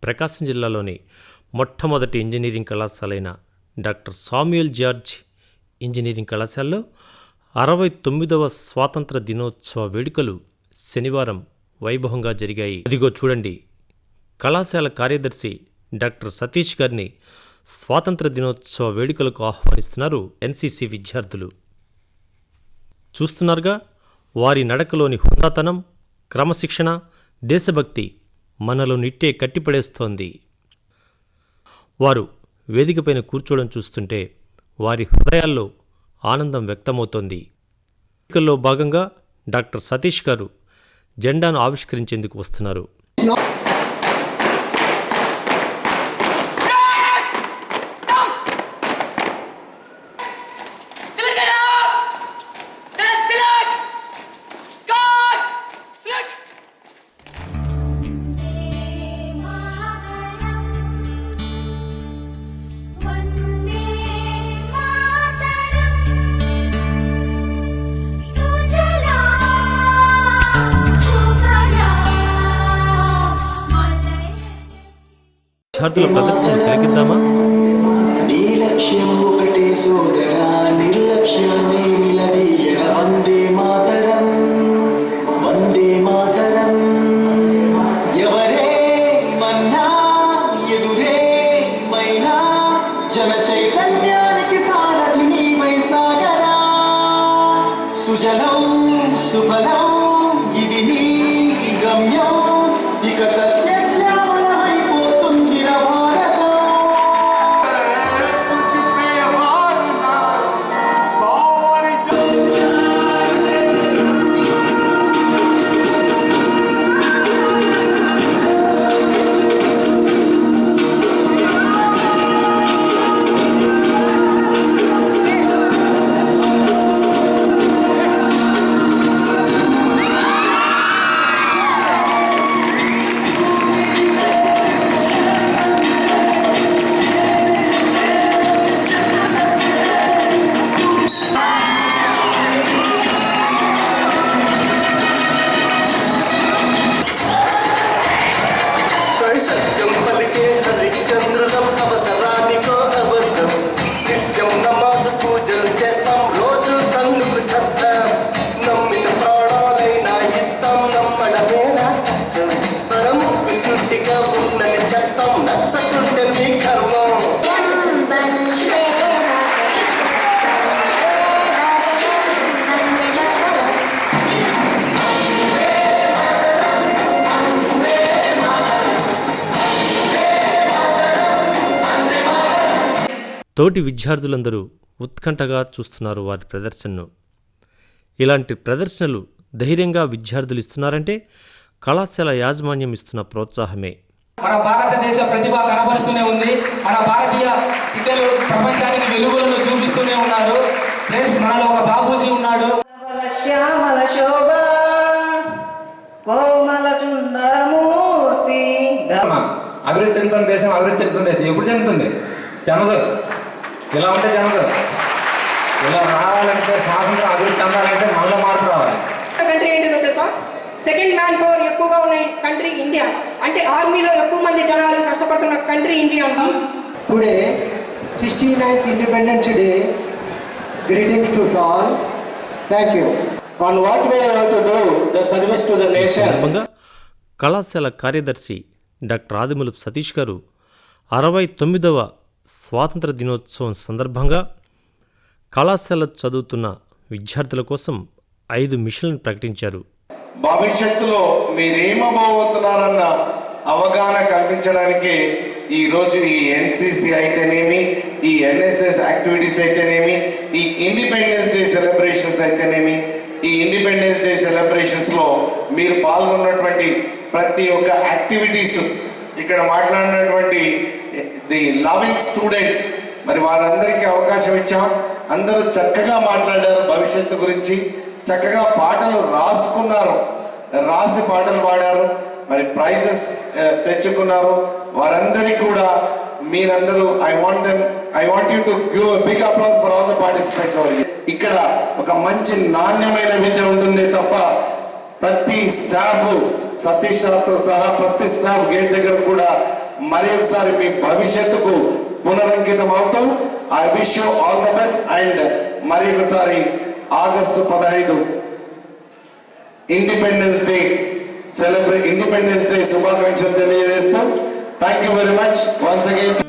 ప్రకాశం జిల్లాలోని మొట్టమొదటి engineering కళాశాలైన doctor Samuel George engineering కళాశాలలో 69వ స్వాతంత్ర దినోత్సవ వేడుకలు శనివారం వైభవంగా జరిగాయి. అదిగో చూడండి, కళాశాల కార్యదర్శి డాక్టర్ సతీష్ గారిని స్వాతంత్ర దినోత్సవ వేడుకలకు ఆహ్వానిస్తున్నారు ఎన్సీసీ విద్యార్థులు. చూస్తున్నారుగా, వారి నడకలోని హుందాతనం, క్రమశిక్షణ, దేశభక్తి మనలో నిట్టే కట్టిపడేస్తోంది. వారు వేదికపైన కూర్చోవడం చూస్తుంటే వారి హృదయాల్లో ఆనందం వ్యక్తమవుతోంది. వేదికల్లో భాగంగా డాక్టర్ సతీష్ గారు జెండాను ఆవిష్కరించేందుకు వస్తున్నారు. విద్యార్థుల ప్రదర్శన తిలకిద్దామా? తోటి విద్యార్థులందరూ ఉత్కంఠగా చూస్తున్నారు వారి ప్రదర్శనను. ఇలాంటి ప్రదర్శనలు ధైర్యంగా విద్యార్థులు ఇస్తున్నారంటే కళాశాల యాజమాన్యం ఇస్తున్న ప్రోత్సాహమే. మన భారతదేశ ప్రతిభ కనబరుస్తూనే ఉంది. మన భారతీయ విద్యలు ప్రపంచానికి వెలుగులను చూపిస్తూనే ఉన్నారు. ఫ్రెండ్స్, మనలో ఒక బాబూజీ ఉన్నాడు. శ్యామల శోభ కోమల సుందరమూర్తి. అభివృద్ధి చెందుతున్న దేశం, అభివృద్ధి చెందుతున్న దేశం ఎప్పుడు చెందుతుంది? చెందదు. ఇలా ఉంటే చెందదు. ఇలా రావాలంటే, స్వాతంత్రం అభివృద్ధి చెందాలంటే మనలో మార్పు రావాలి. కంట్రీ ఏంటో తెలుసా? సెకండ్ మ్యాన్ పవర్ ఎక్కువగా ఉన్న కంట్రీ ఇండియా. అంటే ఆర్మీలో ఎక్కువ మంది జనాలు కష్టపడుతున్న కంట్రీ ఇండియా అంటాం. Today 69th independence day. Greetings to all. Thank you. On what we have to do the service to the nation. కళాశాల కార్యదర్శి డాక్టర్ ఆదిమూలపు సతీష్ గారు 69వ స్వాతంత్ర దినోత్సవం సందర్భంగా కళాశాల చదువుతున్న విద్యార్థుల కోసం 5 మిషన్లను ప్రకటించారు. భవిష్యత్తులో మీరేమబోతున్నారన్న అవగాహన కల్పించడానికి ఈరోజు ఈ ఎన్సీసీ అయితేనేమి, ఈ ఎన్ఎస్ఎస్ యాక్టివిటీస్ అయితేనేమి, ఈ ఇండిపెండెన్స్ డే సెలబ్రేషన్స్ అయితేనేమి, ఈ ఇండిపెండెన్స్ డే సెలబ్రేషన్స్లో మీరు పాల్గొన్నటువంటి ప్రతి ఒక్క యాక్టివిటీస్, ఇక్కడ మాట్లాడినటువంటి ది లవింగ్ స్టూడెంట్స్, మరి వారందరికీ అవకాశం ఇచ్చాం. అందరూ చక్కగా మాట్లాడారు, భవిష్యత్తు గురించి చక్కగా పాటలు రాసుకున్నారు, రాసి పాటలు పాడారు, మరి ప్రైజెస్ తెచ్చుకున్నారు. వారందరికీ కూడా మీరందరూ I want you to give a big applause for all the participants. ఇక్కడ ఒక మంచి నాణ్యమైన విద్య ఉంటుంది తప్ప ప్రతి స్టాఫ్, సతీష్ సార్తో సహా ప్రతి స్టాఫ్ గేట్ దగ్గర కూడా మరి ఒకసారి మీ భవిష్యత్తుకు పునరంకితం అవుతూ I wish you all the best. And మరి ఒకసారి ఆగస్టు 15 ఇండిపెండెన్స్ డే శుభాకాంక్షలు తెలియజేస్తూ thank you very much once again.